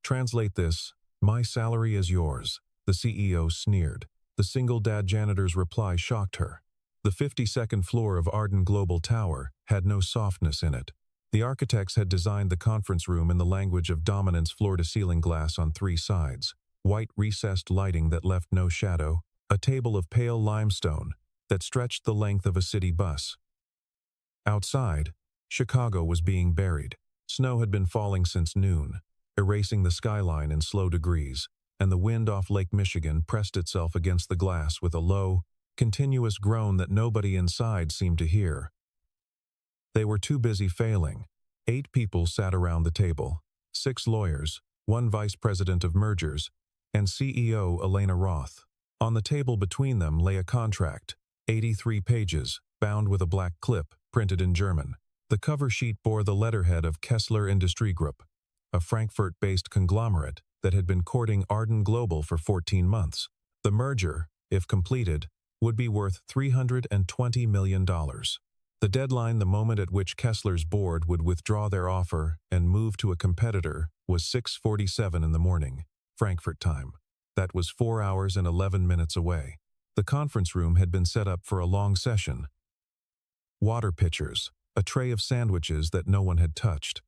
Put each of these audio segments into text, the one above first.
Translate this, my salary is yours. The CEO sneered. The Single Dad Janitor's reply shocked her. The 52nd floor of Arden Global Tower had no softness in it. The architects had designed the conference room in the language of dominance, floor-to-ceiling glass on three sides, white recessed lighting that left no shadow, a table of pale limestone that stretched the length of a city bus. Outside, Chicago was being buried. Snow had been falling since noon, erasing the skyline in slow degrees, and the wind off Lake Michigan pressed itself against the glass with a low, continuous groan that nobody inside seemed to hear. They were too busy failing. 8 people sat around the table, 6 lawyers, 1 vice president of mergers, and CEO Elena Roth. On the table between them lay a contract, 83 pages, bound with a black clip, printed in German. The cover sheet bore the letterhead of Kessler Industry Group, a Frankfurt-based conglomerate that had been courting Arden Global for 14 months. The merger, if completed, would be worth $320 million. The deadline, the moment at which Kessler's board would withdraw their offer and move to a competitor, was 6:47 in the morning, Frankfurt time. That was 4 hours and 11 minutes away. The conference room had been set up for a long session. Water pitchers, a tray of sandwiches that no one had touched.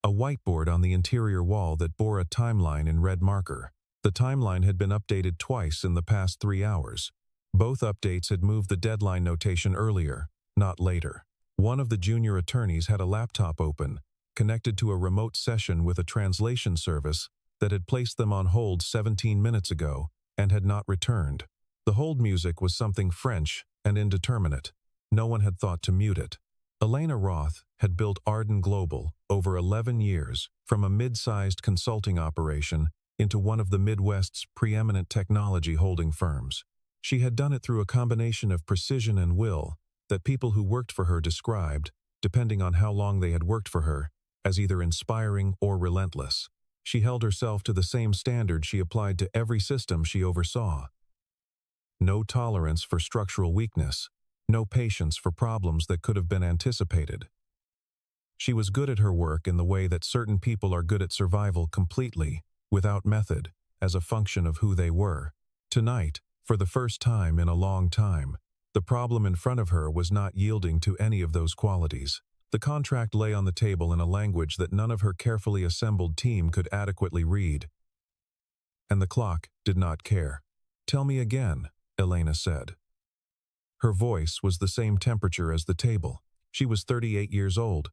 A whiteboard on the interior wall that bore a timeline in red marker. The timeline had been updated twice in the past 3 hours. Both updates had moved the deadline notation earlier, not later. One of the junior attorneys had a laptop open, connected to a remote session with a translation service that had placed them on hold 17 minutes ago and had not returned. The hold music was something French and indeterminate. No one had thought to mute it. Elena Roth had built Arden Global over 11 years from a mid-sized consulting operation into one of the Midwest's preeminent technology holding firms. She had done it through a combination of precision and will that people who worked for her described, depending on how long they had worked for her, as either inspiring or relentless. She held herself to the same standard she applied to every system she oversaw. No tolerance for structural weakness, no patience for problems that could have been anticipated. She was good at her work in the way that certain people are good at survival, completely, without method, as a function of who they were. Tonight, for the first time in a long time, the problem in front of her was not yielding to any of those qualities. The contract lay on the table in a language that none of her carefully assembled team could adequately read. And the clock did not care. "Tell me again," Elena said. Her voice was the same temperature as the table. She was 38 years old,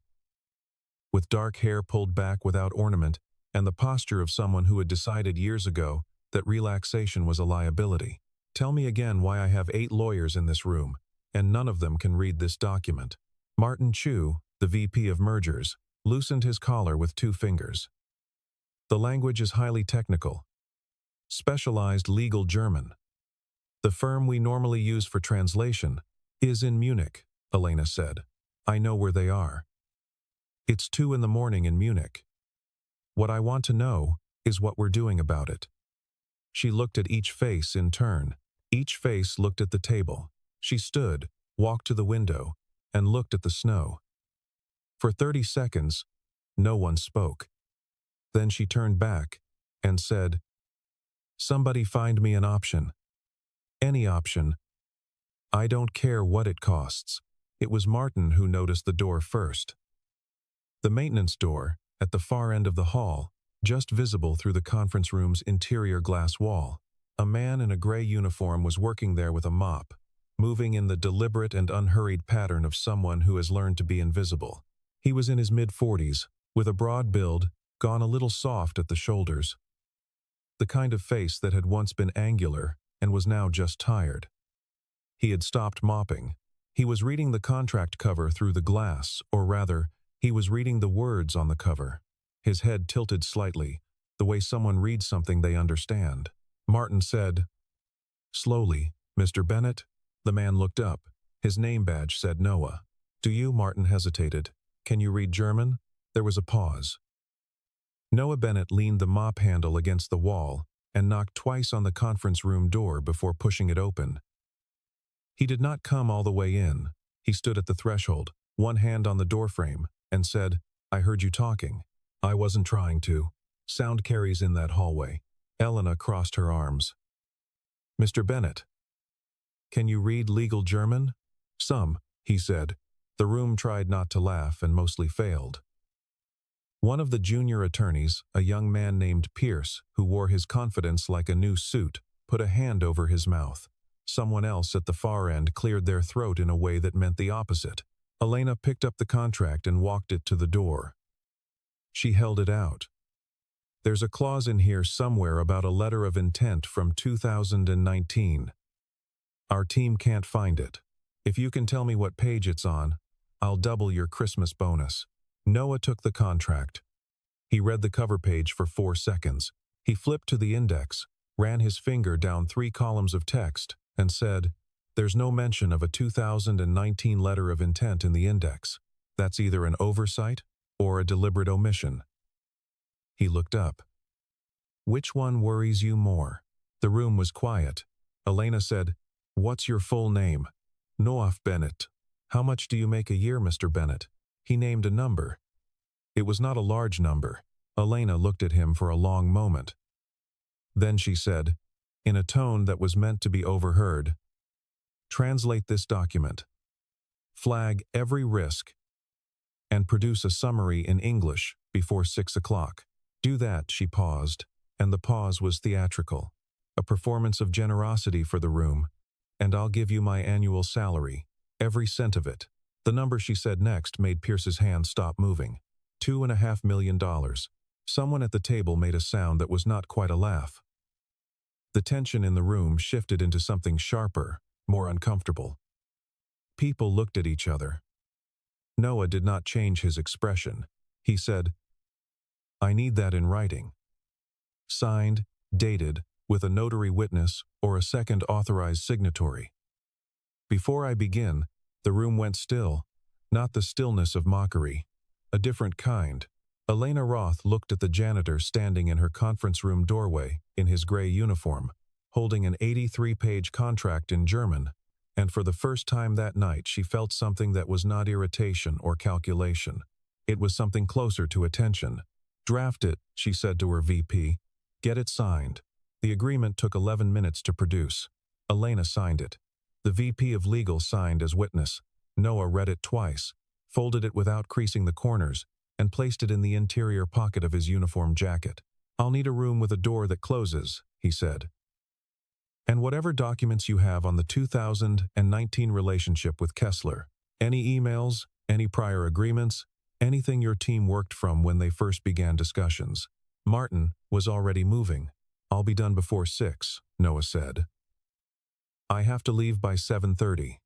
with dark hair pulled back without ornament, and the posture of someone who had decided years ago that relaxation was a liability. "Tell me again why I have 8 lawyers in this room, and none of them can read this document." Martin Chu, the VP of Mergers, loosened his collar with 2 fingers. "The language is highly technical. Specialized legal German. The firm we normally use for translation is in Munich," Elena said. "I know where they are. It's 2 in the morning in Munich. What I want to know is what we're doing about it." She looked at each face in turn. Each face looked at the table. She stood, walked to the window, and looked at the snow. For 30 seconds, no one spoke. Then she turned back and said, "Somebody find me an option. Any option. I don't care what it costs." It was Martin who noticed the door first. The maintenance door, at the far end of the hall, just visible through the conference room's interior glass wall. A man in a gray uniform was working there with a mop, moving in the deliberate and unhurried pattern of someone who has learned to be invisible. He was in his mid-40s, with a broad build, gone a little soft at the shoulders. The kind of face that had once been angular and was now just tired. He had stopped mopping. He was reading the contract cover through the glass, or rather, he was reading the words on the cover. His head tilted slightly, the way someone reads something they understand. Martin said, "Slowly, Mr. Bennett." The man looked up. His name badge said Noah. "Do you?" Martin hesitated. "Can you read German?" There was a pause. Noah Bennett leaned the mop handle against the wall and knocked twice on the conference room door before pushing it open. He did not come all the way in. He stood at the threshold, one hand on the doorframe, and said, "I heard you talking." "I wasn't trying to." Sound carries in that hallway. Elena crossed her arms. Mr. Bennett, can you read legal German? Some, he said. The room tried not to laugh and mostly failed. One of the junior attorneys, a young man named Pierce, who wore his confidence like a new suit, put a hand over his mouth. Someone else at the far end cleared their throat in a way that meant the opposite. Elena picked up the contract and walked it to the door. She held it out. There's a clause in here somewhere about a letter of intent from 2019. Our team can't find it. If you can tell me what page it's on, I'll double your Christmas bonus. Noah took the contract. He read the cover page for 4 seconds. He flipped to the index, ran his finger down 3 columns of text, and said, "There's no mention of a 2019 letter of intent in the index. That's either an oversight or a deliberate omission." He looked up. "Which one worries you more?" The room was quiet. Elena said, "What's your full name?" "Noah Bennett." "How much do you make a year, Mr. Bennett?" He named a number. It was not a large number. Elena looked at him for a long moment. Then she said, in a tone that was meant to be overheard, "Translate this document. Flag every risk. And produce a summary in English before 6 o'clock. Do that." She paused, and the pause was theatrical. "A performance of generosity for the room. And I'll give you my annual salary. Every cent of it." The number she said next made Pierce's hand stop moving. $2.5 million. Someone at the table made a sound that was not quite a laugh. The tension in the room shifted into something sharper, more uncomfortable. People looked at each other. Noah did not change his expression. He said, "I need that in writing. Signed, dated, with a notary witness or a second authorized signatory." Before I begin, the room went still, not the stillness of mockery, a different kind. Elena Roth looked at the janitor standing in her conference room doorway in his gray uniform, holding an 83-page contract in German, and for the first time that night she felt something that was not irritation or calculation. It was something closer to attention. "Draft it," she said to her VP. "Get it signed." The agreement took 11 minutes to produce. Elena signed it. The VP of Legal signed as witness. Noah read it twice, folded it without creasing the corners, and placed it in the interior pocket of his uniform jacket. "I'll need a room with a door that closes," he said. "And whatever documents you have on the 2019 relationship with Kessler, any emails, any prior agreements, anything your team worked from when they first began discussions." Martin was already moving. "I'll be done before 6, Noah said. "I have to leave by 7:30.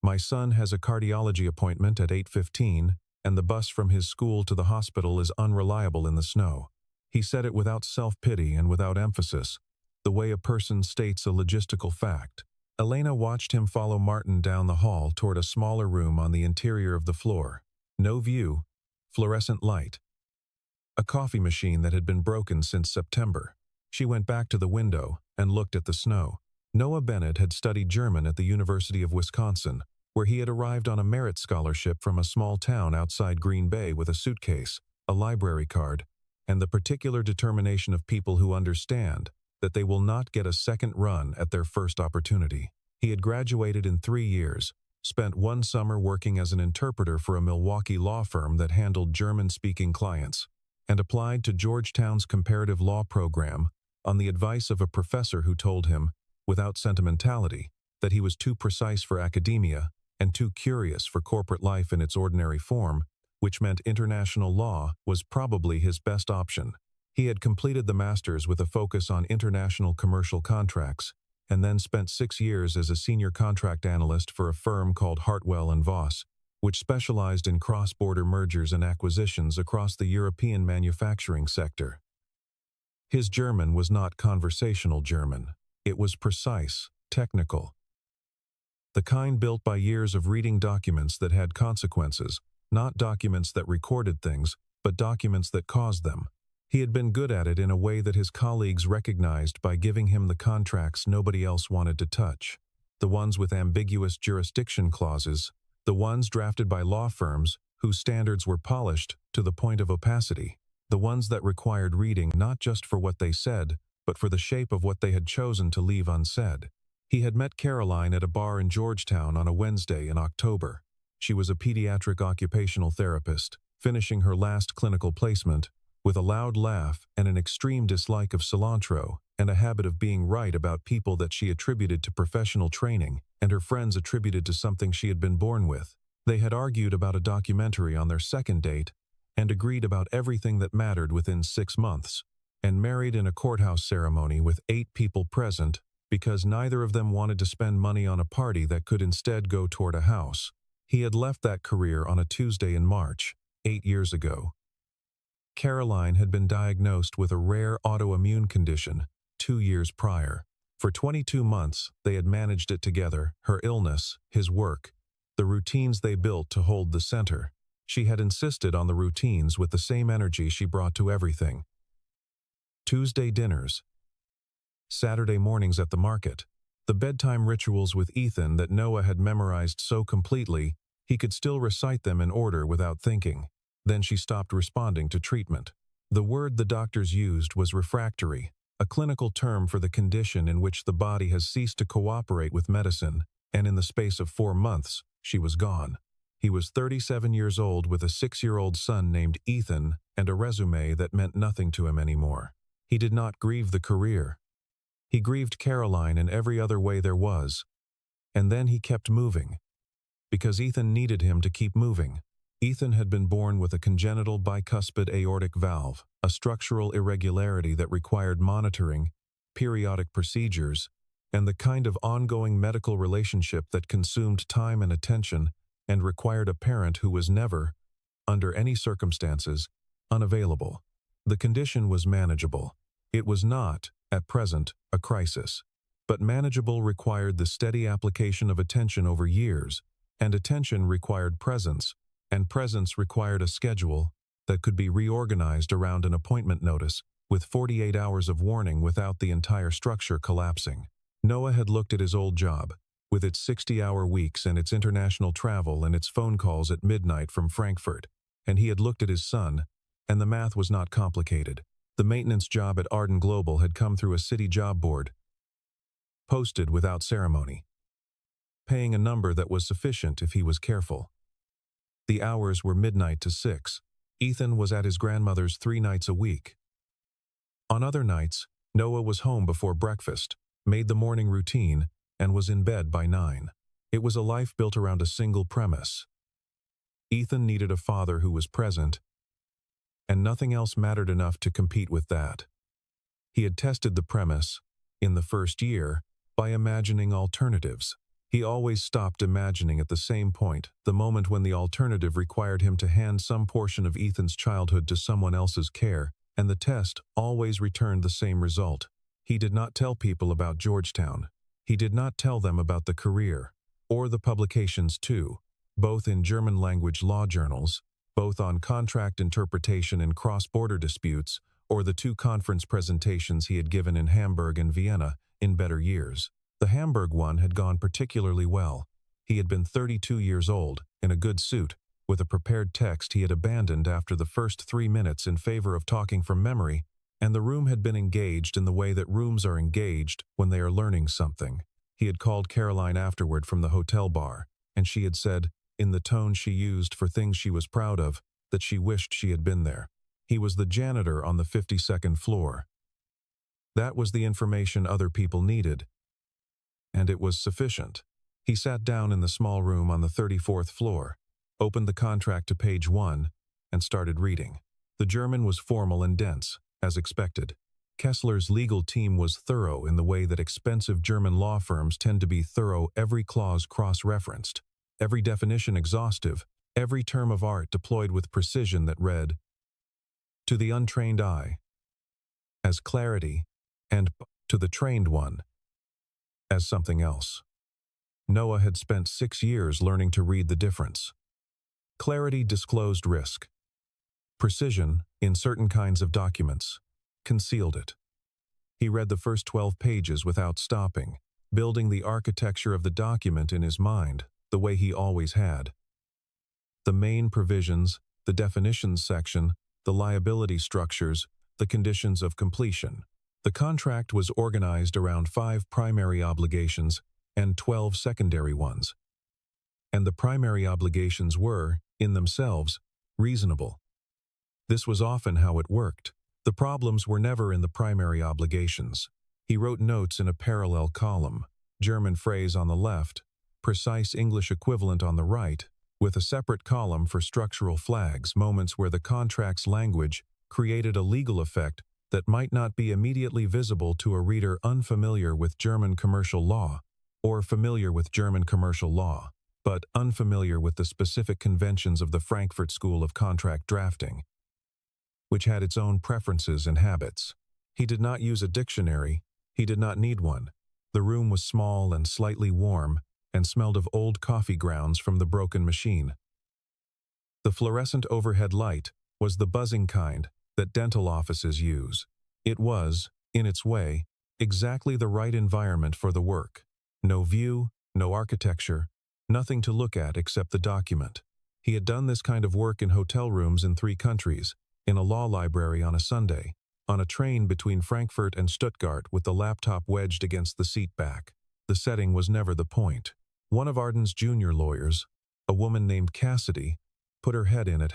My son has a cardiology appointment at 8:15, and the bus from his school to the hospital is unreliable in the snow." He said it without self-pity and without emphasis, the way a person states a logistical fact. Elena watched him follow Martin down the hall toward a smaller room on the interior of the floor. No view, fluorescent light. A coffee machine that had been broken since September. She went back to the window and looked at the snow. Noah Bennett had studied German at the University of Wisconsin, where he had arrived on a merit scholarship from a small town outside Green Bay with a suitcase, a library card, and the particular determination of people who understand that they will not get a second run at their first opportunity. He had graduated in 3 years, spent 1 summer working as an interpreter for a Milwaukee law firm that handled German-speaking clients, and applied to Georgetown's comparative law program on the advice of a professor who told him, without sentimentality, that he was too precise for academia and too curious for corporate life in its ordinary form, which meant international law was probably his best option. He had completed the master's with a focus on international commercial contracts, and then spent 6 years as a senior contract analyst for a firm called Hartwell & Voss, which specialized in cross-border mergers and acquisitions across the European manufacturing sector. His German was not conversational German. It was precise, technical. The kind built by years of reading documents that had consequences, not documents that recorded things, but documents that caused them. He had been good at it in a way that his colleagues recognized by giving him the contracts nobody else wanted to touch. The ones with ambiguous jurisdiction clauses, the ones drafted by law firms whose standards were polished to the point of opacity. the ones that required reading not just for what they said, but for the shape of what they had chosen to leave unsaid. He had met Caroline at a bar in Georgetown on a Wednesday in October. She was a pediatric occupational therapist, finishing her last clinical placement, with a loud laugh and an extreme dislike of cilantro, and a habit of being right about people that she attributed to professional training and her friends attributed to something she had been born with. They had argued about a documentary on their second date and agreed about everything that mattered within 6 months, and married in a courthouse ceremony with 8 people present because neither of them wanted to spend money on a party that could instead go toward a house. He had left that career on a Tuesday in March, 8 years ago. Caroline had been diagnosed with a rare autoimmune condition 2 years prior. For 22 months, they had managed it together, her illness, his work, the routines they built to hold the center. She had insisted on the routines with the same energy she brought to everything. Tuesday dinners, Saturday mornings at the market, the bedtime rituals with Ethan that Noah had memorized so completely he could still recite them in order without thinking. Then she stopped responding to treatment. The word the doctors used was refractory, a clinical term for the condition in which the body has ceased to cooperate with medicine, and in the space of 4 months, she was gone. He was 37 years old with a 6-year-old son named Ethan and a resume that meant nothing to him anymore. He did not grieve the career. He grieved Caroline in every other way there was. And then he kept moving. Because Ethan needed him to keep moving. Ethan had been born with a congenital bicuspid aortic valve, a structural irregularity that required monitoring, periodic procedures, and the kind of ongoing medical relationship that consumed time and attention and required a parent who was never, under any circumstances, unavailable. The condition was manageable. It was not, at present, a crisis. But manageable required the steady application of attention over years, and attention required presence, and presence required a schedule that could be reorganized around an appointment notice with 48 hours of warning without the entire structure collapsing. Noah had looked at his old job, with its 60-hour weeks and its international travel and its phone calls at midnight from Frankfurt, and he had looked at his son, and the math was not complicated. The maintenance job at Arden Global had come through a city job board, posted without ceremony, paying a number that was sufficient if he was careful. The hours were midnight to 6. Ethan was at his grandmother's 3 nights a week. On other nights, Noah was home before breakfast, made the morning routine, and was in bed by 9. It was a life built around a single premise. Ethan needed a father who was present, and nothing else mattered enough to compete with that. He had tested the premise, in the first year, by imagining alternatives. He always stopped imagining at the same point, the moment when the alternative required him to hand some portion of Ethan's childhood to someone else's care, and the test always returned the same result. He did not tell people about Georgetown. He did not tell them about the career, or the publications too, both in German-language law journals, both on contract interpretation in cross-border disputes, or the 2 conference presentations he had given in Hamburg and Vienna in better years. The Hamburg one had gone particularly well. He had been 32 years old, in a good suit, with a prepared text he had abandoned after the first 3 minutes in favor of talking from memory, and the room had been engaged in the way that rooms are engaged when they are learning something. He had called Caroline afterward from the hotel bar, and she had said, in the tone she used for things she was proud of, that she wished she had been there. He was the janitor on the 52nd floor. That was the information other people needed, and it was sufficient. He sat down in the small room on the 34th floor, opened the contract to page 1, and started reading. The German was formal and dense, as expected. Kessler's legal team was thorough in the way that expensive German law firms tend to be thorough, every clause cross-referenced, every definition exhaustive, every term of art deployed with precision that read, to the untrained eye, as clarity, and to the trained one, as something else. Noah had spent 6 years learning to read the difference. Clarity disclosed risk. Precision, in certain kinds of documents, concealed it. He read the first 12 pages without stopping, building the architecture of the document in his mind, the way he always had. The main provisions, the definitions section, the liability structures, the conditions of completion. The contract was organized around 5 primary obligations and 12 secondary ones. And the primary obligations were, in themselves, reasonable. This was often how it worked. The problems were never in the primary obligations. He wrote notes in a parallel column, German phrase on the left, precise English equivalent on the right, with a separate column for structural flags, moments where the contract's language created a legal effect that might not be immediately visible to a reader unfamiliar with German commercial law, or familiar with German commercial law, but unfamiliar with the specific conventions of the Frankfurt School of Contract Drafting, which had its own preferences and habits. He did not use a dictionary. He did not need one. The room was small and slightly warm, and smelled of old coffee grounds from the broken machine. The fluorescent overhead light was the buzzing kind that dental offices use. It was, in its way, exactly the right environment for the work. No view, no architecture, nothing to look at except the document. He had done this kind of work in hotel rooms in 3 countries, in a law library on a Sunday, on a train between Frankfurt and Stuttgart with the laptop wedged against the seat back. The setting was never the point. One of Arden's junior lawyers, a woman named Cassidy, put her head in at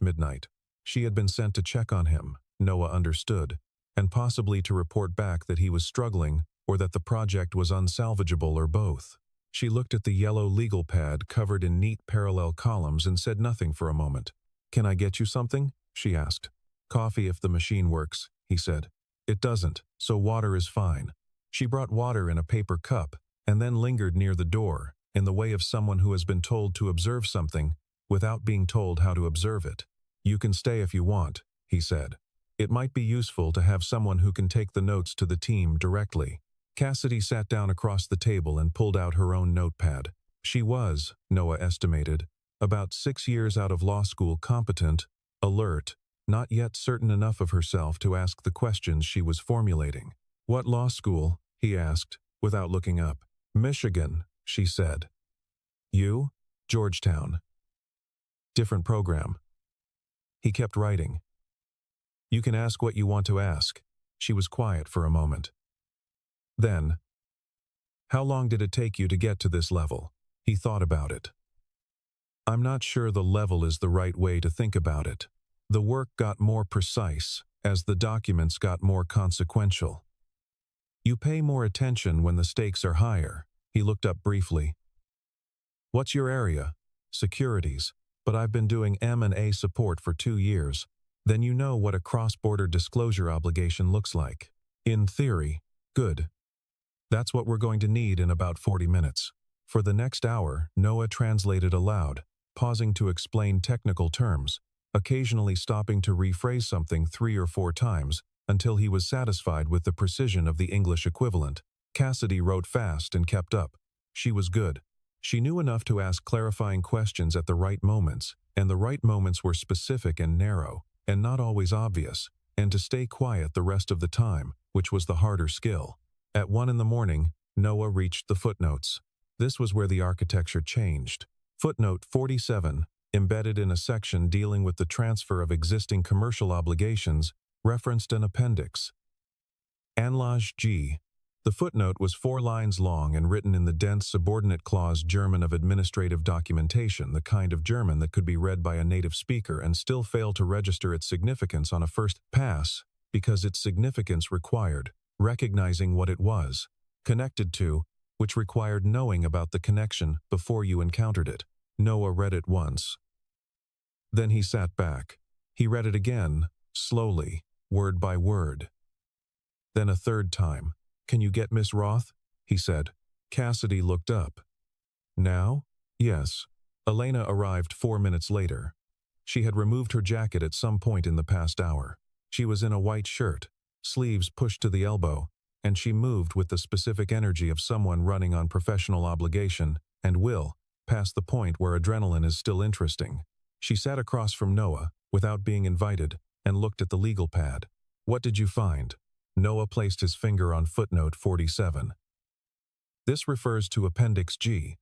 midnight. She had been sent to check on him, Noah understood, and possibly to report back that he was struggling or that the project was unsalvageable or both. She looked at the yellow legal pad covered in neat parallel columns and said nothing for a moment. "Can I get you something?" she asked. "Coffee if the machine works," he said. "It doesn't, so water is fine." She brought water in a paper cup and then lingered near the door, in the way of someone who has been told to observe something without being told how to observe it. "You can stay if you want," he said. "It might be useful to have someone who can take the notes to the team directly." Cassidy sat down across the table and pulled out her own notepad. She was, Noah estimated, about 6 years out of law school, competent, alert, not yet certain enough of herself to ask the questions she was formulating. "What law school?" he asked, without looking up. "Michigan," she said. "You?" "Georgetown." "Different program." He kept writing. "You can ask what you want to ask." She was quiet for a moment. Then, "How long did it take you to get to this level?" He thought about it. "I'm not sure the level is the right way to think about it. The work got more precise as the documents got more consequential. You pay more attention when the stakes are higher." He looked up briefly. "What's your area?" "Securities, but I've been doing M&A support for 2 years. Then you know what a cross-border disclosure obligation looks like." "In theory." "Good. That's what we're going to need in about 40 minutes. For the next hour, Noah translated aloud, pausing to explain technical terms, occasionally stopping to rephrase something 3 or 4 times, until he was satisfied with the precision of the English equivalent. Cassidy wrote fast and kept up. She was good. She knew enough to ask clarifying questions at the right moments, and the right moments were specific and narrow, and not always obvious, and to stay quiet the rest of the time, which was the harder skill. At 1 in the morning, Noah reached the footnotes. This was where the architecture changed. Footnote 47, embedded in a section dealing with the transfer of existing commercial obligations, referenced an appendix. Anlage G. The footnote was 4 lines long and written in the dense subordinate clause German of administrative documentation, the kind of German that could be read by a native speaker and still fail to register its significance on a first pass, because its significance required recognizing what it was connected to, which required knowing about the connection before you encountered it. Noah read it once. Then he sat back. He read it again, slowly, word by word. Then a third time. "Can you get Miss Roth?" he said. Cassidy looked up. "Now?" "Yes." Elena arrived 4 minutes later. She had removed her jacket at some point in the past hour. She was in a white shirt, sleeves pushed to the elbow, and she moved with the specific energy of someone running on professional obligation and will, past the point where adrenaline is still interesting. She sat across from Noah, without being invited, and looked at the legal pad. "What did you find?" Noah placed his finger on footnote 47. "This refers to Appendix G."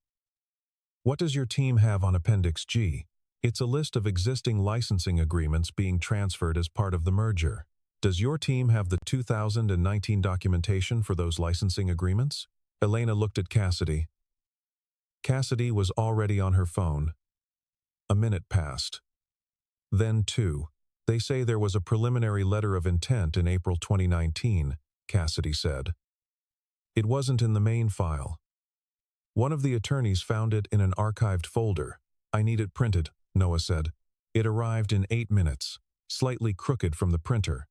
"What does your team have on Appendix G?" It's a list of existing licensing agreements being transferred as part of the merger. Does your team have the 2019 documentation for those licensing agreements? Elena looked at Cassidy. Cassidy was already on her phone. A minute passed. Then two. They say there was a preliminary letter of intent in April 2019, Cassidy said. It wasn't in the main file. One of the attorneys found it in an archived folder. I need it printed, Noah said. It arrived in 8 minutes, slightly crooked from the printer.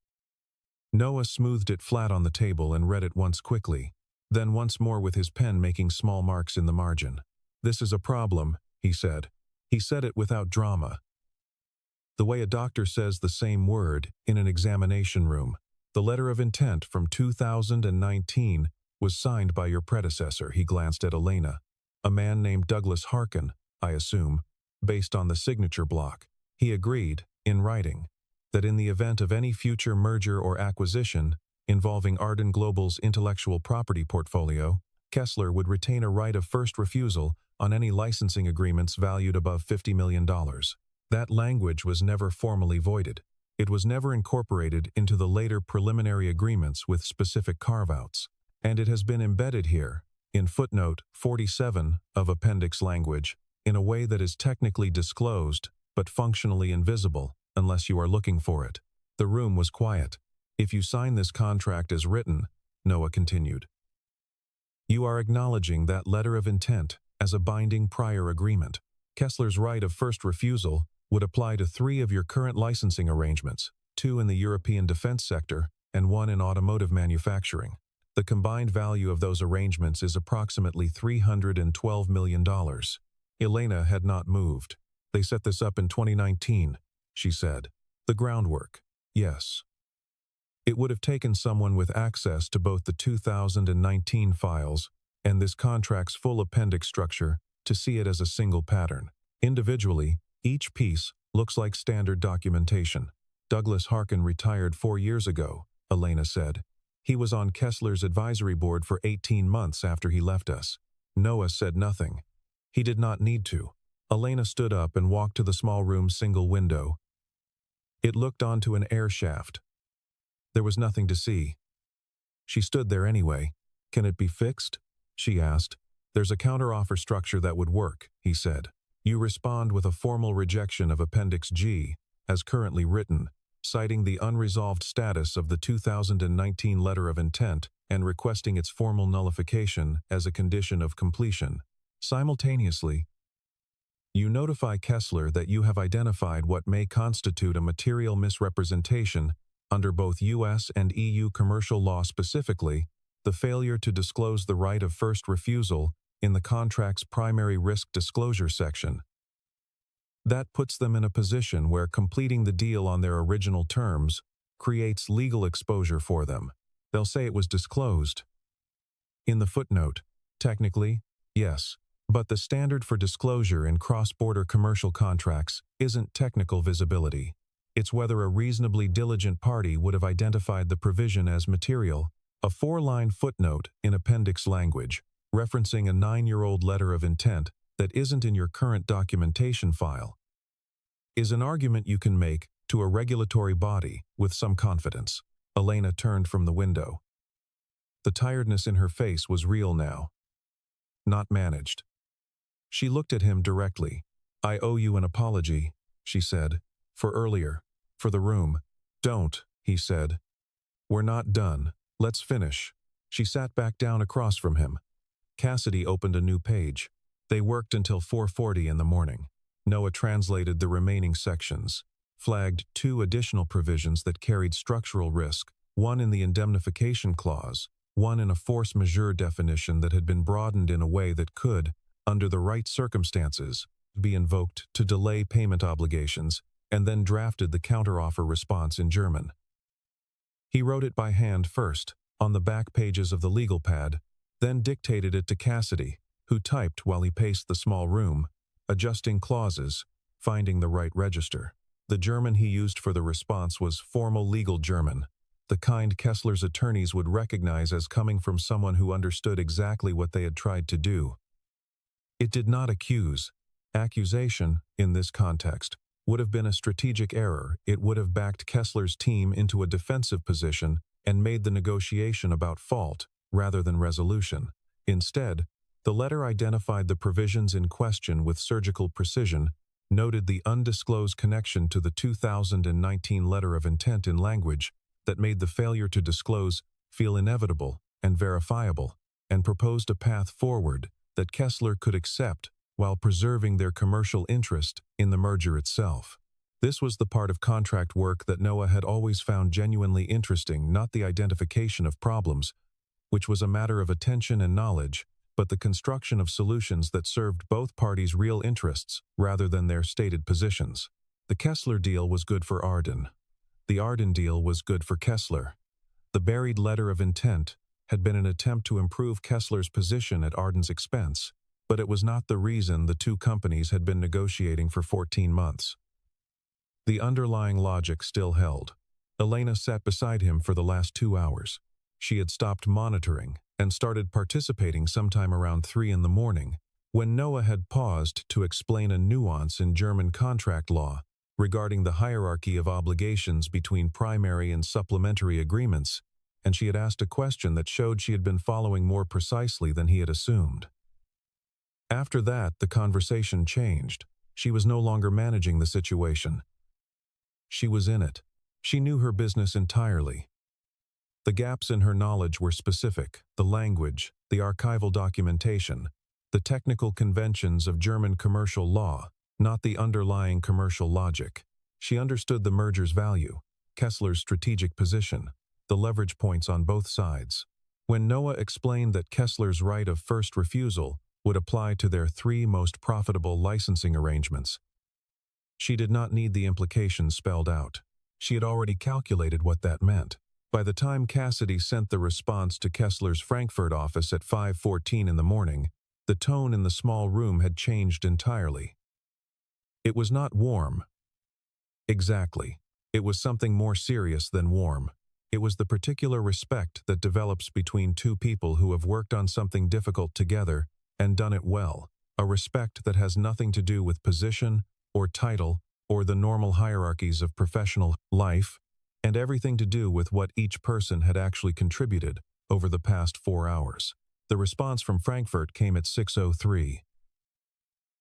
Noah smoothed it flat on the table and read it once quickly, then once more with his pen making small marks in the margin. This is a problem, he said. He said it without drama. The way a doctor says the same word in an examination room. The letter of intent from 2019 was signed by your predecessor, he glanced at Elena. A man named Douglas Harkin, I assume, based on the signature block. He agreed, in writing, that in the event of any future merger or acquisition involving Arden Global's intellectual property portfolio, Kessler would retain a right of first refusal on any licensing agreements valued above $50 million. That language was never formally voided. It was never incorporated into the later preliminary agreements with specific carve-outs, and it has been embedded here, in footnote 47 of appendix language, in a way that is technically disclosed but functionally invisible unless you are looking for it. The room was quiet. If you sign this contract as written, Noah continued, you are acknowledging that letter of intent as a binding prior agreement. Kessler's right of first refusal would apply to 3 of your current licensing arrangements, 2 in the European defense sector and 1 in automotive manufacturing. The combined value of those arrangements is approximately $312 million. Elena had not moved. They set this up in 2019, she said. The groundwork, yes. It would have taken someone with access to both the 2019 files and this contract's full appendix structure to see it as a single pattern. Individually, each piece looks like standard documentation. Douglas Harkin retired 4 years ago, Elena said. He was on Kessler's advisory board for 18 months after he left us. Noah said nothing. He did not need to. Elena stood up and walked to the small room's single window. It looked onto an air shaft. There was nothing to see. She stood there anyway. Can it be fixed? She asked. There's a counteroffer structure that would work, he said. You respond with a formal rejection of Appendix G, as currently written, citing the unresolved status of the 2019 letter of intent and requesting its formal nullification as a condition of completion. Simultaneously, you notify Kessler that you have identified what may constitute a material misrepresentation under both U.S. and EU commercial law, specifically the failure to disclose the right of first refusal in the contract's primary risk disclosure section. That puts them in a position where completing the deal on their original terms creates legal exposure for them. They'll say it was disclosed. In the footnote, technically, yes, but the standard for disclosure in cross-border commercial contracts isn't technical visibility. It's whether a reasonably diligent party would have identified the provision as material. A 4-line footnote in appendix language, referencing a 9-year-old letter of intent that isn't in your current documentation file, is an argument you can make to a regulatory body with some confidence. Elena turned from the window. The tiredness in her face was real now, not managed. She looked at him directly. I owe you an apology, she said, for earlier, for the room. Don't, he said. We're not done. Let's finish. She sat back down across from him. Cassidy opened a new page. They worked until 4:40 in the morning. Noah translated the remaining sections, flagged 2 additional provisions that carried structural risk, one in the indemnification clause, one in a force majeure definition that had been broadened in a way that could, under the right circumstances, be invoked to delay payment obligations, and then drafted the counteroffer response in German. He wrote it by hand first, on the back pages of the legal pad, then dictated it to Cassidy, who typed while he paced the small room, adjusting clauses, finding the right register. The German he used for the response was formal legal German, the kind Kessler's attorneys would recognize as coming from someone who understood exactly what they had tried to do. It did not accuse, Accusation, in this context, would have been a strategic error. It would have backed Kessler's team into a defensive position and made the negotiation about fault rather than resolution. Instead, the letter identified the provisions in question with surgical precision, noted the undisclosed connection to the 2019 letter of intent in language that made the failure to disclose feel inevitable and verifiable, and proposed a path forward that Kessler could accept while preserving their commercial interest in the merger itself. This was the part of contract work that Noah had always found genuinely interesting, not the identification of problems, which was a matter of attention and knowledge, but the construction of solutions that served both parties' real interests rather than their stated positions. The Kessler deal was good for Arden. The Arden deal was good for Kessler. The buried letter of intent had been an attempt to improve Kessler's position at Arden's expense, but it was not the reason the two companies had been negotiating for 14 months. The underlying logic still held. Elena sat beside him for the last 2 hours. She had stopped monitoring and started participating sometime around 3 in the morning, when Noah had paused to explain a nuance in German contract law regarding the hierarchy of obligations between primary and supplementary agreements, and she had asked a question that showed she had been following more precisely than he had assumed. After that, the conversation changed. She was no longer managing the situation. She was in it. She knew her business entirely. The gaps in her knowledge were specific: the language, the archival documentation, the technical conventions of German commercial law, not the underlying commercial logic. She understood the merger's value, Kessler's strategic position, the leverage points on both sides. When Noah explained that Kessler's right of first refusal would apply to their 3 most profitable licensing arrangements, she did not need the implications spelled out. She had already calculated what that meant. By the time Cassidy sent the response to Kessler's Frankfurt office at 5:14 in the morning, the tone in the small room had changed entirely. It was not warm. Exactly. It was something more serious than warm. It was the particular respect that develops between two people who have worked on something difficult together and done it well, a respect that has nothing to do with position or title or the normal hierarchies of professional life, and everything to do with what each person had actually contributed over the past 4 hours. The response from Frankfurt came at 6:03.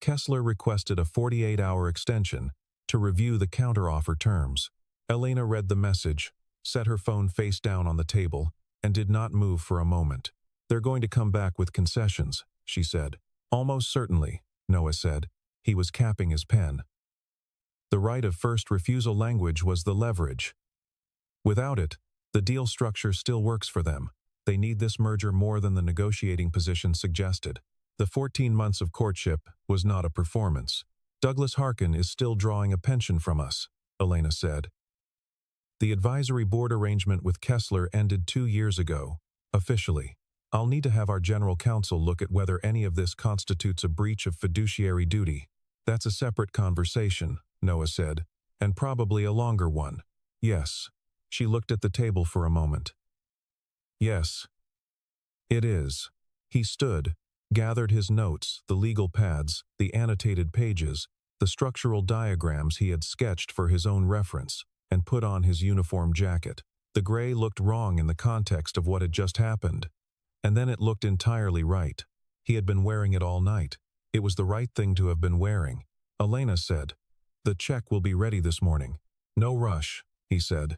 Kessler requested a 48-hour extension to review the counteroffer terms. Elena read the message, set her phone face down on the table, and did not move for a moment. "They're going to come back with concessions," she said. "Almost certainly," Noah said. He was capping his pen. The right of first refusal language was the leverage. Without it, the deal structure still works for them. They need this merger more than the negotiating position suggested. The 14 months of courtship was not a performance. "Douglas Harkin is still drawing a pension from us," Elena said. "The advisory board arrangement with Kessler ended 2 years ago, officially. I'll need to have our general counsel look at whether any of this constitutes a breach of fiduciary duty. That's a separate conversation," Noah said, "and probably a longer one." "Yes." She looked at the table for a moment. "Yes, it is." He stood, gathered his notes, the legal pads, the annotated pages, the structural diagrams he had sketched for his own reference, and put on his uniform jacket. The gray looked wrong in the context of what had just happened, and then it looked entirely right. He had been wearing it all night. It was the right thing to have been wearing. Elena said, "The check will be ready this morning." "No rush," he said.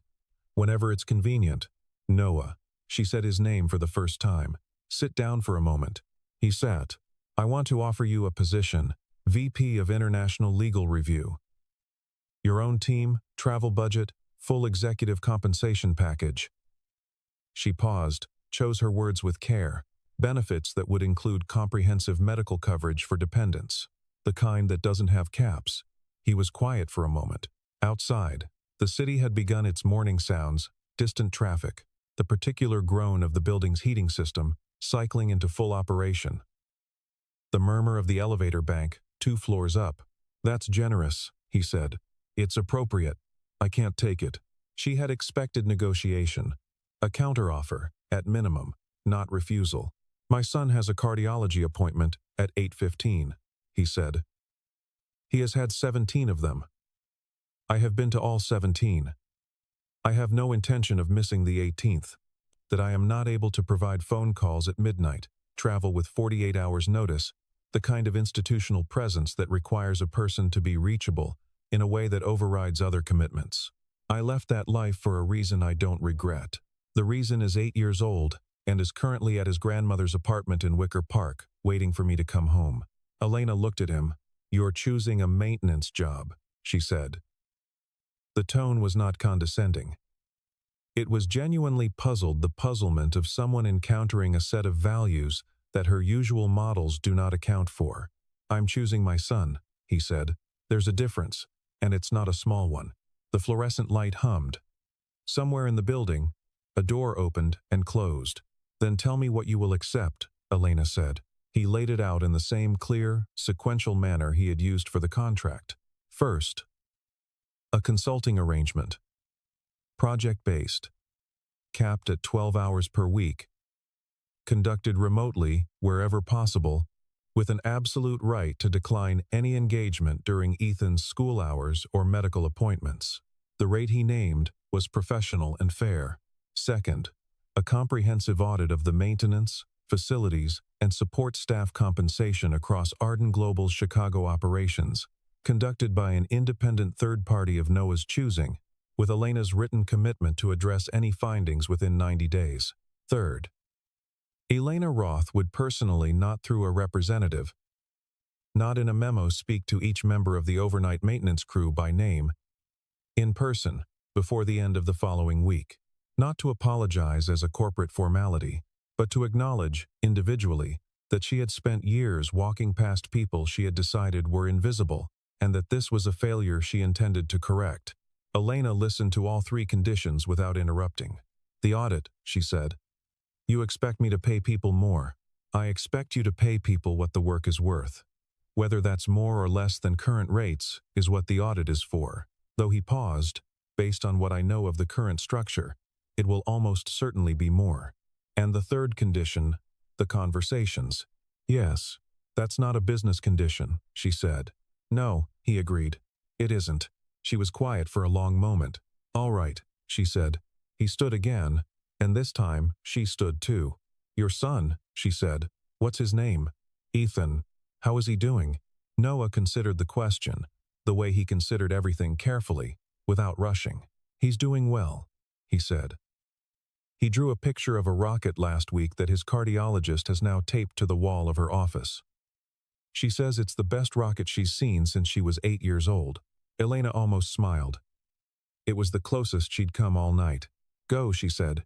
"Whenever it's convenient." "Noah." She said his name for the first time. "Sit down for a moment." He sat. "I want to offer you a position, VP of International Legal Review. Your own team, travel budget, full executive compensation package." She paused, chose her words with care. Benefits that would include comprehensive medical coverage for dependents, the kind that doesn't have caps. He was quiet for a moment. Outside, the city had begun its morning sounds, distant traffic, the particular groan of the building's heating system, cycling into full operation. The murmur of the elevator bank, 2 floors up. "That's generous," he said. "It's appropriate. I can't take it." She had expected negotiation. A counteroffer, at minimum, not refusal. "My son has a cardiology appointment at 8:15, he said. He has had 17 of them. I have been to all 17. I have no intention of missing the 18th. That I am not able to provide phone calls at midnight, travel with 48 hours notice, the kind of institutional presence that requires a person to be reachable in a way that overrides other commitments. I left that life for a reason I don't regret. The reason is 8 years old and is currently at his grandmother's apartment in Wicker Park, waiting for me to come home. Elena looked at him. You're choosing a maintenance job, she said. The tone was not condescending. It was genuinely puzzled, the puzzlement of someone encountering a set of values that her usual models do not account for. I'm choosing my son, he said. There's a difference, and it's not a small one. The fluorescent light hummed. Somewhere in the building, a door opened and closed. Then tell me what you will accept, Elena said. He laid it out in the same clear, sequential manner he had used for the contract. First, a consulting arrangement. Project-based. Capped at 12 hours per week. Conducted remotely, wherever possible, with an absolute right to decline any engagement during Ethan's school hours or medical appointments. The rate he named was professional and fair. Second, a comprehensive audit of the maintenance, facilities, and support staff compensation across Arden Global's Chicago operations, conducted by an independent third party of Noah's choosing, with Elena's written commitment to address any findings within 90 days. Third, Elena Roth would personally, not through a representative, not in a memo, speak to each member of the overnight maintenance crew by name, in person, before the end of the following week. Not to apologize as a corporate formality, but to acknowledge, individually, that she had spent years walking past people she had decided were invisible, and that this was a failure she intended to correct. Elena listened to all three conditions without interrupting. The audit, she said. You expect me to pay people more. I expect you to pay people what the work is worth. Whether that's more or less than current rates is what the audit is for. Though he paused, based on what I know of the current structure, it will almost certainly be more. And the third condition, the conversations. Yes, that's not a business condition, she said. No, he agreed. It isn't. She was quiet for a long moment. All right, she said. He stood again, and this time she stood too. Your son, she said. What's his name? Ethan. How is he doing? Noah considered the question, the way he considered everything carefully, without rushing. He's doing well, he said. He drew a picture of a rocket last week that his cardiologist has now taped to the wall of her office. She says it's the best rocket she's seen since she was 8 years old. Elena almost smiled. It was the closest she'd come all night. Go, she said.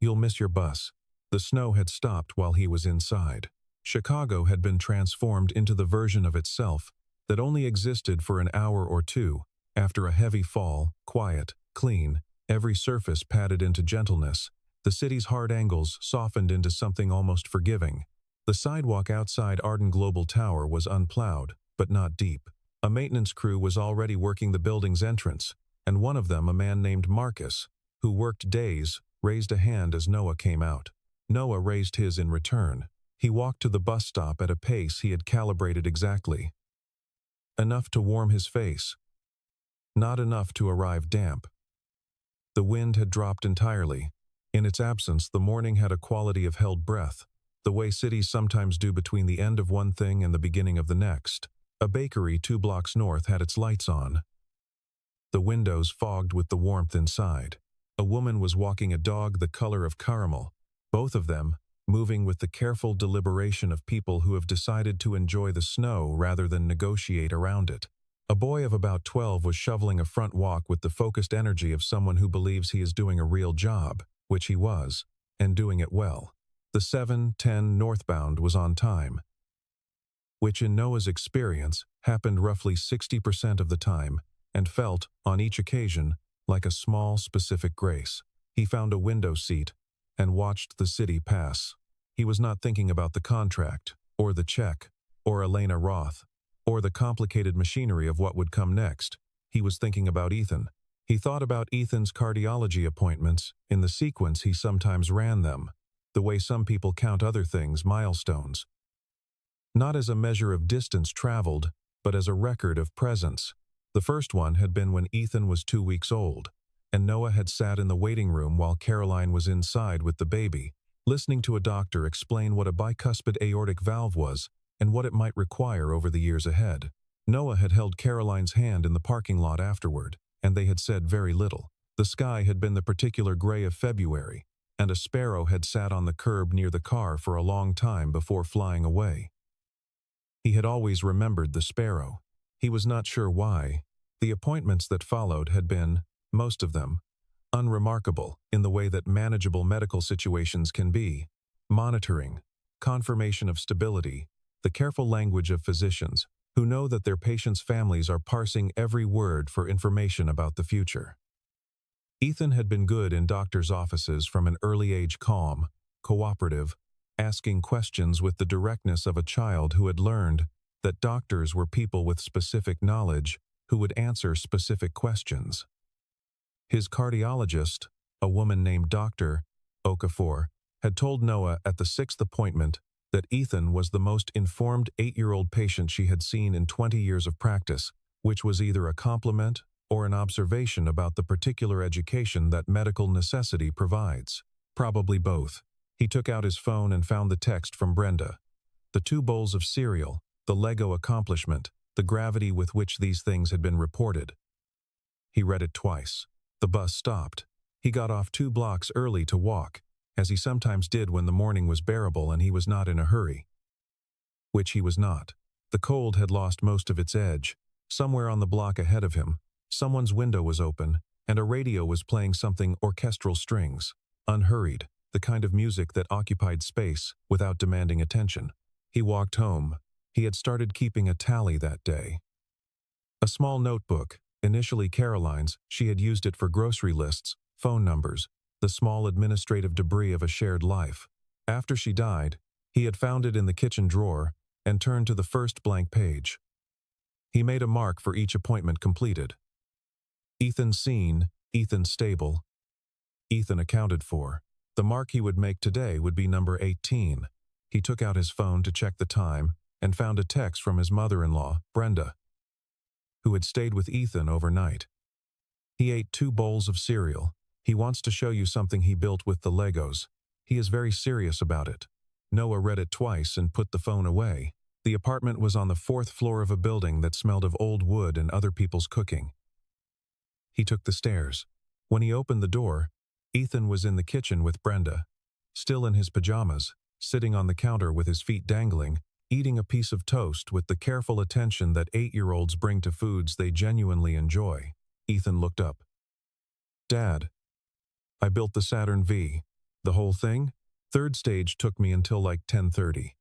You'll miss your bus. The snow had stopped while he was inside. Chicago had been transformed into the version of itself that only existed for an hour or two, after a heavy fall, quiet, clean, every surface padded into gentleness. The city's hard angles softened into something almost forgiving. The sidewalk outside Arden Global Tower was unplowed, but not deep. A maintenance crew was already working the building's entrance, and one of them, a man named Marcus, who worked days, raised a hand as Noah came out. Noah raised his in return. He walked to the bus stop at a pace he had calibrated exactly. Enough to warm his face. Not enough to arrive damp. The wind had dropped entirely. In its absence, the morning had a quality of held breath, the way cities sometimes do between the end of one thing and the beginning of the next. A bakery 2 blocks north had its lights on. The windows fogged with the warmth inside. A woman was walking a dog the color of caramel, both of them moving with the careful deliberation of people who have decided to enjoy the snow rather than negotiate around it. A boy of about 12 was shoveling a front walk with the focused energy of someone who believes he is doing a real job, which he was, and doing it well. The 7:10 northbound was on time, which in Noah's experience happened roughly 60% of the time and felt, on each occasion, like a small, specific grace. He found a window seat and watched the city pass. He was not thinking about the contract, or the check, or Elena Roth, or the complicated machinery of what would come next. He was thinking about Ethan. He thought about Ethan's cardiology appointments in the sequence he sometimes ran them, the way some people count other things, milestones. Not as a measure of distance traveled, but as a record of presence. The first one had been when Ethan was 2 weeks old, and Noah had sat in the waiting room while Caroline was inside with the baby, listening to a doctor explain what a bicuspid aortic valve was and what it might require over the years ahead. Noah had held Caroline's hand in the parking lot afterward, and they had said very little. The sky had been the particular gray of February, and a sparrow had sat on the curb near the car for a long time before flying away. He had always remembered the sparrow. He was not sure why. The appointments that followed had been, most of them, unremarkable in the way that manageable medical situations can be. Monitoring, confirmation of stability, the careful language of physicians who know that their patients' families are parsing every word for information about the future. Ethan had been good in doctors' offices from an early age, calm, cooperative, asking questions with the directness of a child who had learned that doctors were people with specific knowledge who would answer specific questions. His cardiologist, a woman named Dr. Okafor, had told Noah at the 6th appointment that Ethan was the most informed 8-year-old patient she had seen in 20 years of practice, which was either a compliment or an observation about the particular education that medical necessity provides. Probably both. He took out his phone and found the text from Brenda. The 2 bowls of cereal, the Lego accomplishment, the gravity with which these things had been reported. He read it twice. The bus stopped. He got off 2 blocks early to walk, as he sometimes did when the morning was bearable and he was not in a hurry. Which he was not. The cold had lost most of its edge. Somewhere on the block ahead of him, someone's window was open, and a radio was playing something orchestral strings, unhurried, the kind of music that occupied space without demanding attention. He walked home. He had started keeping a tally that day. A small notebook, initially Caroline's, she had used it for grocery lists, phone numbers, the small administrative debris of a shared life. After she died, he had found it in the kitchen drawer and turned to the first blank page. He made a mark for each appointment completed. Ethan seen, Ethan stable, Ethan accounted for. The mark he would make today would be number 18. He took out his phone to check the time and found a text from his mother-in-law, Brenda, who had stayed with Ethan overnight. He ate 2 bowls of cereal. He wants to show you something he built with the Legos. He is very serious about it. Noah read it twice and put the phone away. The apartment was on the 4th floor of a building that smelled of old wood and other people's cooking. He took the stairs. When he opened the door, Ethan was in the kitchen with Brenda, still in his pajamas, sitting on the counter with his feet dangling, eating a piece of toast with the careful attention that 8-year-olds bring to foods they genuinely enjoy. Ethan looked up. "Dad, I built the Saturn V. The whole thing? 3rd stage took me until like 10:30.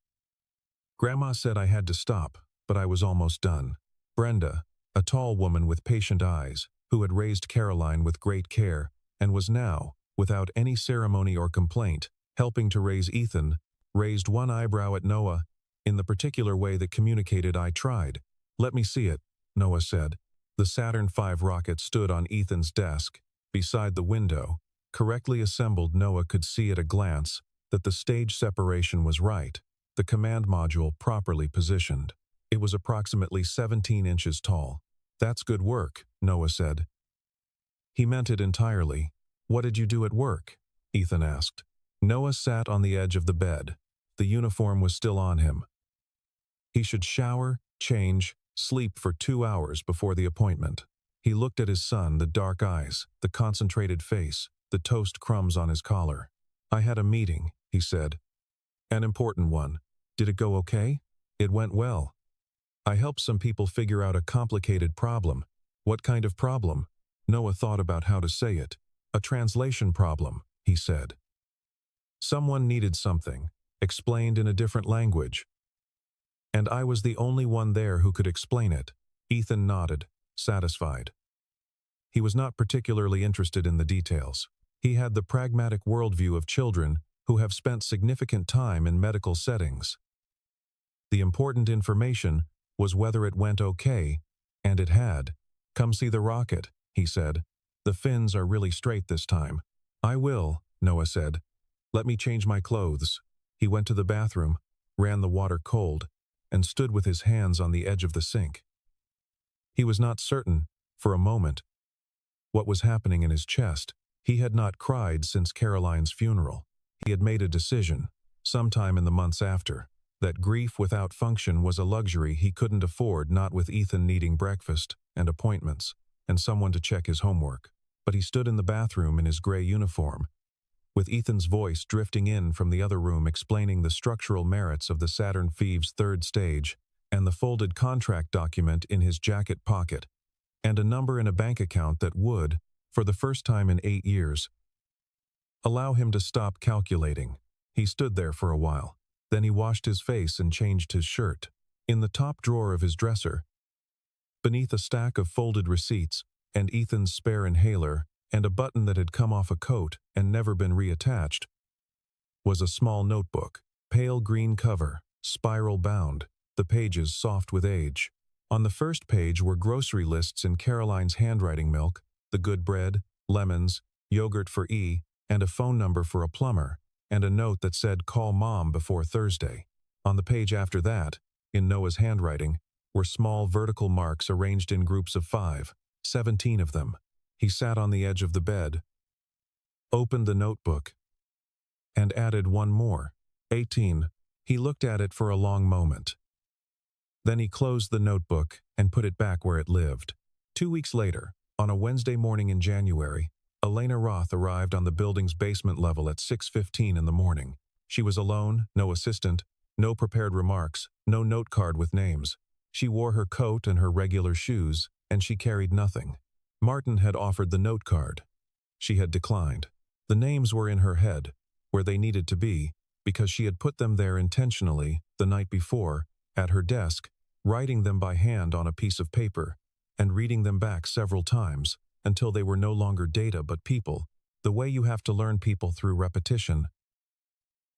Grandma said I had to stop, but I was almost done." Brenda, a tall woman with patient eyes, who had raised Caroline with great care and was now, without any ceremony or complaint, helping to raise Ethan, raised one eyebrow at Noah in the particular way that communicated "I tried." "Let me see it," Noah said. The Saturn V rocket stood on Ethan's desk, beside the window. Correctly assembled, Noah could see at a glance that the stage separation was right, the command module properly positioned. It was approximately 17 inches tall. "That's good work," Noah said. He meant it entirely. "What did you do at work?" Ethan asked. Noah sat on the edge of the bed. The uniform was still on him. He should shower, change, sleep for 2 hours before the appointment. He looked at his son, the dark eyes, the concentrated face, the toast crumbs on his collar. "I had a meeting," he said. "An important one. Did it go okay?" "It went well. I helped some people figure out a complicated problem." "What kind of problem?" Noah thought about how to say it. "A translation problem," he said. "Someone needed something, explained in a different language. And I was the only one there who could explain it." Ethan nodded, satisfied. He was not particularly interested in the details. He had the pragmatic worldview of children who have spent significant time in medical settings. The important information was whether it went okay, and it had. "Come see the rocket," he said. "The fins are really straight this time." "I will," Noah said. "Let me change my clothes." He went to the bathroom, ran the water cold, and stood with his hands on the edge of the sink. He was not certain, for a moment, what was happening in his chest. He had not cried since Caroline's funeral. He had made a decision, sometime in the months after, that grief without function was a luxury he couldn't afford, not with Ethan needing breakfast and appointments and someone to check his homework. But he stood in the bathroom in his gray uniform, with Ethan's voice drifting in from the other room explaining the structural merits of the Saturn V's third stage, and the folded contract document in his jacket pocket, and a number in a bank account that would, for the first time in 8 years, allow him to stop calculating. He stood there for a while. Then he washed his face and changed his shirt. In the top drawer of his dresser, beneath a stack of folded receipts and Ethan's spare inhaler and a button that had come off a coat and never been reattached, was a small notebook, pale green cover, spiral bound, the pages soft with age. On the first page were grocery lists in Caroline's handwriting: milk, the good bread, lemons, yogurt for E, and a phone number for a plumber, and a note that said, "Call Mom before Thursday." On the page after that, in Noah's handwriting, were small vertical marks arranged in groups of 5, 17 of them. He sat on the edge of the bed, opened the notebook, and added one more, 18. He looked at it for a long moment. Then he closed the notebook and put it back where it lived. 2 weeks later, on a Wednesday morning in January, Elena Roth arrived on the building's basement level at 6:15 in the morning. She was alone, no assistant, no prepared remarks, no note card with names. She wore her coat and her regular shoes, and she carried nothing. Martin had offered the note card. She had declined. The names were in her head, where they needed to be, because she had put them there intentionally the night before, at her desk, writing them by hand on a piece of paper, and reading them back several times, until they were no longer data but people, the way you have to learn people through repetition,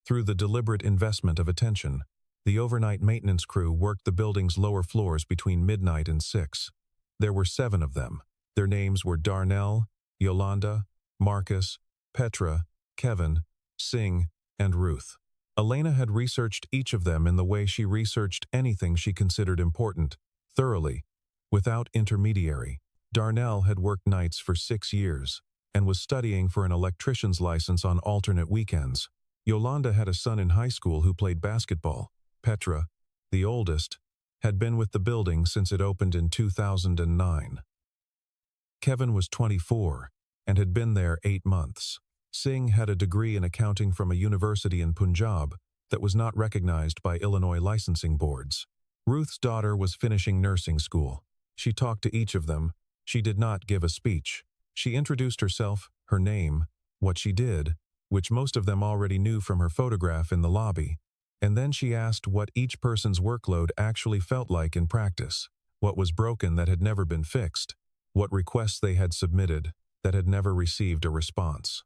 through the deliberate investment of attention. The overnight maintenance crew worked the building's lower floors between midnight and 6. There were 7 of them. Their names were Darnell, Yolanda, Marcus, Petra, Kevin, Singh, and Ruth. Elena had researched each of them in the way she researched anything she considered important, thoroughly, without intermediary. Darnell had worked nights for 6 years and was studying for an electrician's license on alternate weekends. Yolanda had a son in high school who played basketball. Petra, the oldest, had been with the building since it opened in 2009. Kevin was 24 and had been there 8 months. Singh had a degree in accounting from a university in Punjab that was not recognized by Illinois licensing boards. Ruth's daughter was finishing nursing school. She talked to each of them. She did not give a speech. She introduced herself, her name, what she did, which most of them already knew from her photograph in the lobby, and then she asked what each person's workload actually felt like in practice, what was broken that had never been fixed, what requests they had submitted that had never received a response.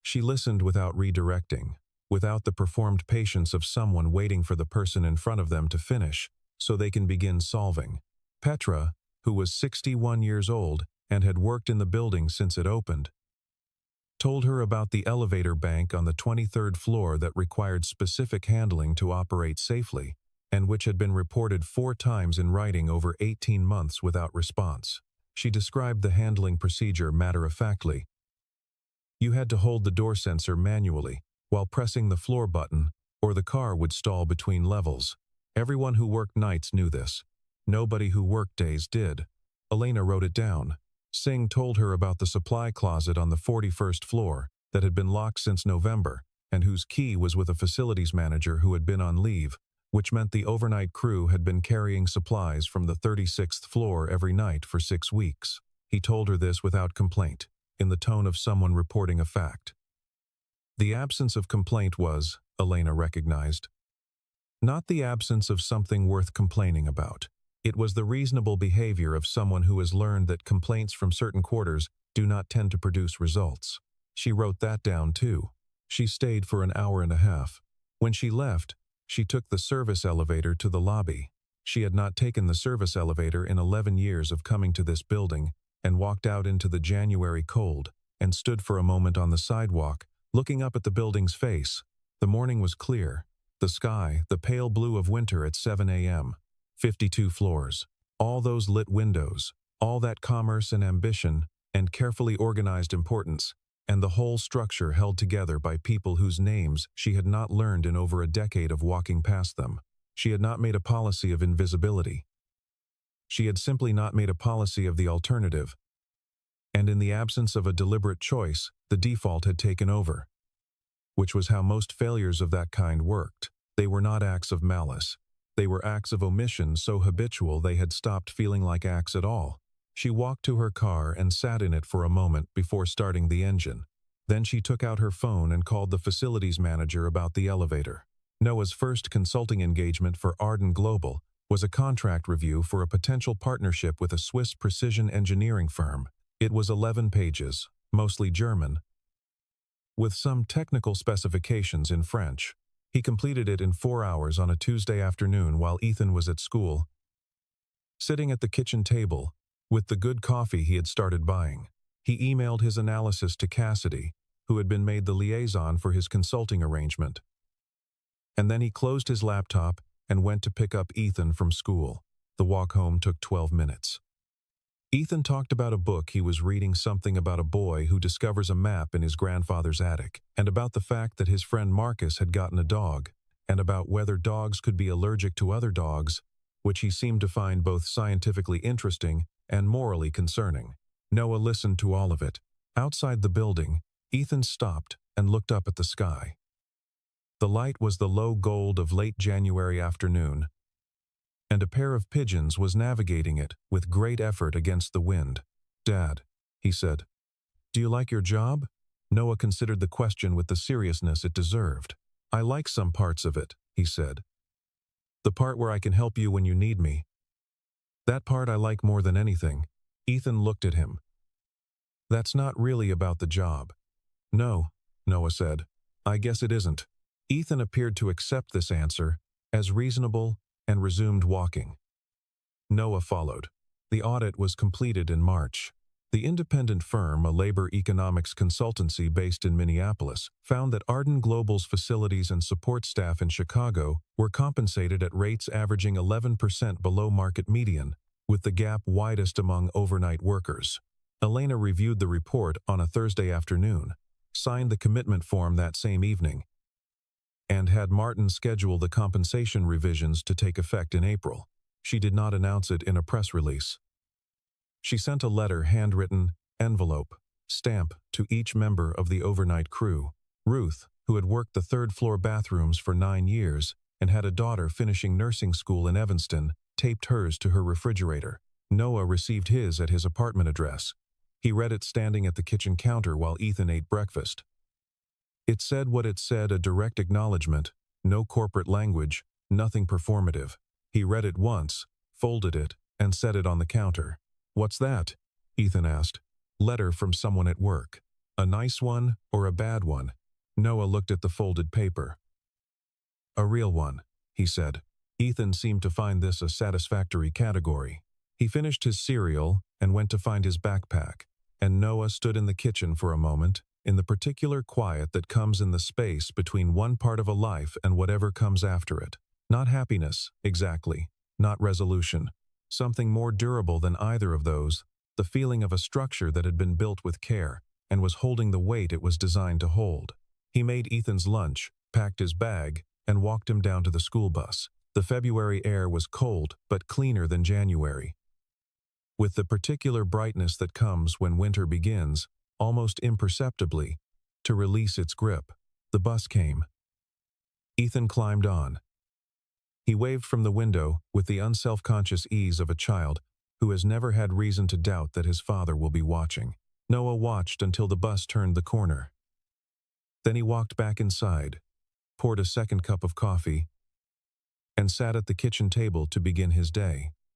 She listened without redirecting, without the performed patience of someone waiting for the person in front of them to finish so they can begin solving. Petra, who was 61 years old and had worked in the building since it opened, told her about the elevator bank on the 23rd floor that required specific handling to operate safely, and which had been reported 4 times in writing over 18 months without response. She described the handling procedure matter-of-factly. You had to hold the door sensor manually while pressing the floor button, or the car would stall between levels. Everyone who worked nights knew this. Nobody who worked days did. Elena wrote it down. Singh told her about the supply closet on the 41st floor that had been locked since November and whose key was with a facilities manager who had been on leave, which meant the overnight crew had been carrying supplies from the 36th floor every night for 6 weeks. He told her this without complaint, in the tone of someone reporting a fact. The absence of complaint was, Elena recognized, not the absence of something worth complaining about. It was the reasonable behavior of someone who has learned that complaints from certain quarters do not tend to produce results. She wrote that down too. She stayed for an hour and a half. When she left, she took the service elevator to the lobby. She had not taken the service elevator in 11 years of coming to this building, and walked out into the January cold, and stood for a moment on the sidewalk, looking up at the building's face. The morning was clear. The sky, the pale blue of winter at 7 a.m. 52 floors. All those lit windows, all that commerce and ambition, and carefully organized importance, and the whole structure held together by people whose names she had not learned in over a decade of walking past them. She had not made a policy of invisibility. She had simply not made a policy of the alternative. And in the absence of a deliberate choice, the default had taken over. Which was how most failures of that kind worked. They were not acts of malice. They were acts of omission so habitual they had stopped feeling like acts at all. She walked to her car and sat in it for a moment before starting the engine. Then she took out her phone and called the facilities manager about the elevator. Noah's first consulting engagement for Arden Global was a contract review for a potential partnership with a Swiss precision engineering firm. It was 11 pages, mostly German, with some technical specifications in French. He completed it in 4 hours on a Tuesday afternoon while Ethan was at school, sitting at the kitchen table, with the good coffee he had started buying. He emailed his analysis to Cassidy, who had been made the liaison for his consulting arrangement. And then he closed his laptop and went to pick up Ethan from school. The walk home took 12 minutes. Ethan talked about a book he was reading, something about a boy who discovers a map in his grandfather's attic, and about the fact that his friend Marcus had gotten a dog, and about whether dogs could be allergic to other dogs, which he seemed to find both scientifically interesting and morally concerning. Noah listened to all of it. Outside the building, Ethan stopped and looked up at the sky. The light was the low gold of late January afternoon, and a pair of pigeons was navigating it with great effort against the wind. "Dad," he said, "do you like your job?" Noah considered the question with the seriousness it deserved. "I like some parts of it," he said. "The part where I can help you when you need me. That part I like more than anything." Ethan looked at him. "That's not really about the job." "No," Noah said. "I guess it isn't." Ethan appeared to accept this answer as reasonable and resumed walking. Noah followed. The audit was completed in March. The independent firm, a labor economics consultancy based in Minneapolis, found that Arden Global's facilities and support staff in Chicago were compensated at rates averaging 11% below market median, with the gap widest among overnight workers. Elena reviewed the report on a Thursday afternoon, signed the commitment form that same evening, and had Martin schedule the compensation revisions to take effect in April. She did not announce it in a press release. She sent a letter, handwritten, envelope, stamp, to each member of the overnight crew. Ruth, who had worked the third-floor bathrooms for 9 years and had a daughter finishing nursing school in Evanston, taped hers to her refrigerator. Noah received his at his apartment address. He read it standing at the kitchen counter while Ethan ate breakfast. It said what it said, a direct acknowledgement, no corporate language, nothing performative. He read it once, folded it, and set it on the counter. "What's that?" Ethan asked. "Letter from someone at work. A nice one or a bad one?" Noah looked at the folded paper. "A real one," he said. Ethan seemed to find this a satisfactory category. He finished his cereal and went to find his backpack, and Noah stood in the kitchen for a moment, in the particular quiet that comes in the space between one part of a life and whatever comes after it. Not happiness, exactly, not resolution. Something more durable than either of those, the feeling of a structure that had been built with care and was holding the weight it was designed to hold. He made Ethan's lunch, packed his bag, and walked him down to the school bus. The February air was cold but cleaner than January. With the particular brightness that comes when winter begins, almost imperceptibly, to release its grip, the bus came. Ethan climbed on. He waved from the window with the unselfconscious ease of a child who has never had reason to doubt that his father will be watching. Noah watched until the bus turned the corner. Then he walked back inside, poured a second cup of coffee, and sat at the kitchen table to begin his day.